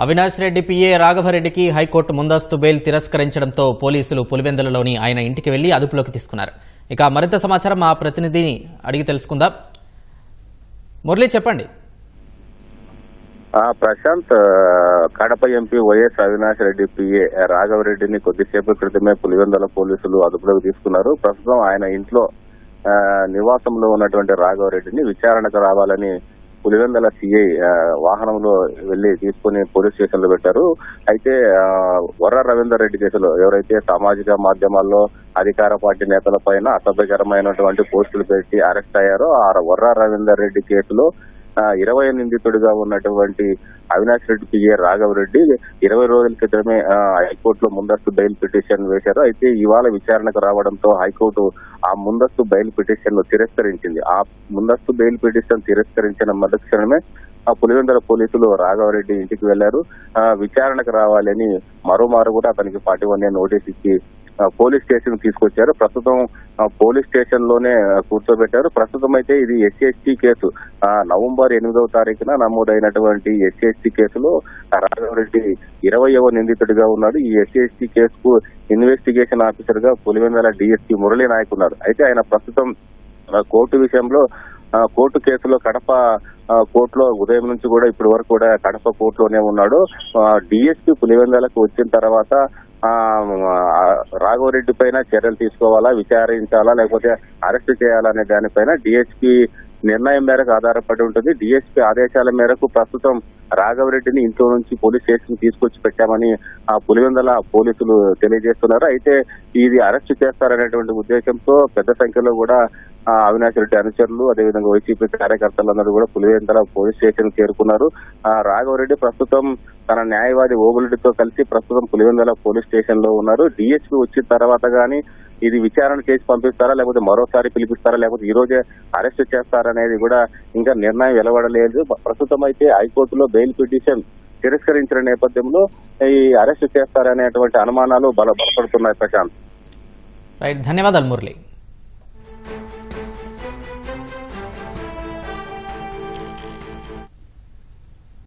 Avinash Reddy PA రాఘవరెడ్డికి high court ముందస్తు bail తిరస్కరించడంతో పోలీసులు పులివెందులలోని ఆయన ఇంటికి వెళ్లి అదుపులోకి తీసుకున్నారు. ఇక మరింత సమాచారం మా ప్రతినిధిని అడిగి తెలుసుకుందాం. మురళి, చెప్పండి. Prashant, Kadapa MP YS Avinash Reddy PA రాఘవరెడ్డిని కొద్దిసేపు క్రితమే పులివెందుల పోలీసులు అదుపులోకి తీసుకున్నారు. ప్రస్తుతం ఆయన ఇంట్లో నివాసంలో ఉన్నటువంటి రాఘవరెడ్డిని విచారణకు రావాలని పులివెందుల సిఐ వాహనంలో వెళ్లి తీసుకుని పోలీస్ స్టేషన్ లో పెట్టారు. అయితే వర్ర రవీందర్ రెడ్డి కేసులో ఎవరైతే సామాజిక మాధ్యమాల్లో అధికార పార్టీ నేతల పైన అసభ్యకరమైనటువంటి పోస్టులు పెట్టి అరెస్ట్ అయ్యారో ఆ వర్ర రవీందర్ రెడ్డి కేసులో 20 నిందితుడిగా ఉన్నటువంటి అవినాష్ రెడ్డి పిఏ రాఘవరెడ్డి 20 రోజుల క్రితమే హైకోర్టులో ముందస్తు బెయిల్ పిటిషన్ వేశారు. అయితే ఇవాళ విచారణకు రావడంతో హైకోర్టు ఆ ముందస్తు బెయిల్ పిటిషన్ ను తిరస్కరించింది. ఆ ముందస్తు బెయిల్ పిటిషన్ తిరస్కరించిన మరుక్షణమే పులివెందుల పోలీసులు రాఘవరెడ్డి ఇంటికి వెళ్లారు. విచారణకు రావాలని మరోమారు కూడా అతనికి 41 నోటీస్ ఇచ్చి పోలీస్ స్టేషన్ తీసుకొచ్చారు. ప్రస్తుతం పోలీస్ స్టేషన్ లోనే కూర్చోబెట్టారు. ప్రస్తుతం అయితే ఇది ఎస్సీ కేసు. నవంబర్ 8వ తారీఖున నమోదైనటువంటి ఎస్సీ కేసులో రాఘవరెడ్డి 20వ నిందితుడిగా ఉన్నాడు. ఈ ఎస్సీ కేసుకు ఇన్వెస్టిగేషన్ ఆఫీసర్ గా పులివెందుల డిఎస్పీ మురళీ నాయక్ ఉన్నారు. అయితే ఆయన ప్రస్తుతం కోర్టు విషయంలో కోర్టు కేసులో కడప కోర్టులో ఉదయం నుంచి కూడా ఇప్పటి వరకు కూడా కడప కోర్టులోనే ఉన్నాడు. డిఎస్పీ పులివెందులకు వచ్చిన తర్వాత రాఘవరెడ్డి పైన చర్యలు తీసుకోవాలా, విచారించాలా, లేకపోతే అరెస్ట్ చేయాలనే దానిపైన డిఎస్పీ నిర్ణయం మేరకు ఆధారపడి ఉంటుంది. డిఎస్పీ ఆదేశాల మేరకు ప్రస్తుతం రాఘవరెడ్డిని ఇంట్లో నుంచి పోలీస్ స్టేషన్ తీసుకొచ్చి పెట్టామని ఆ పులివెందుల పోలీసులు తెలియజేస్తున్నారు. అయితే ఇది అరెస్ట్ చేస్తారనేటువంటి ఉద్దేశంతో పెద్ద సంఖ్యలో కూడా అవినాష్ రెడ్డి అనుచరులు, అదేవిధంగా వైసీపీ కార్యకర్తలందరూ కూడా పులివెందుల పోలీస్ స్టేషన్ చేరుకున్నారు. రాఘవరెడ్డి ప్రస్తుతం తన న్యాయవాది ఓబులరెడ్డితో కలిసి ప్రస్తుతం పులివెందుల పోలీస్ స్టేషన్ లో ఉన్నారు. డిఎస్పీ వచ్చిన తర్వాత గానీ ఇది విచారణ చేసి పంపిస్తారా, లేకపోతే మరోసారి పిలిపిస్తారా, లేకపోతే ఈ రోజే అరెస్ట్ చేస్తారనేది కూడా ఇంకా నిర్ణయం వెలువడలేదు. ప్రస్తుతం అయితే హైకోర్టులో బెయిల్ పిటిషన్ తిరస్కరించిన నేపథ్యంలో ఈ అరెస్ట్ చేస్తారనేటువంటి అనుమానాలు బలపడుతున్నాయి. ప్రశాంత్, రైట్, ధన్యవాదాలు మురళి.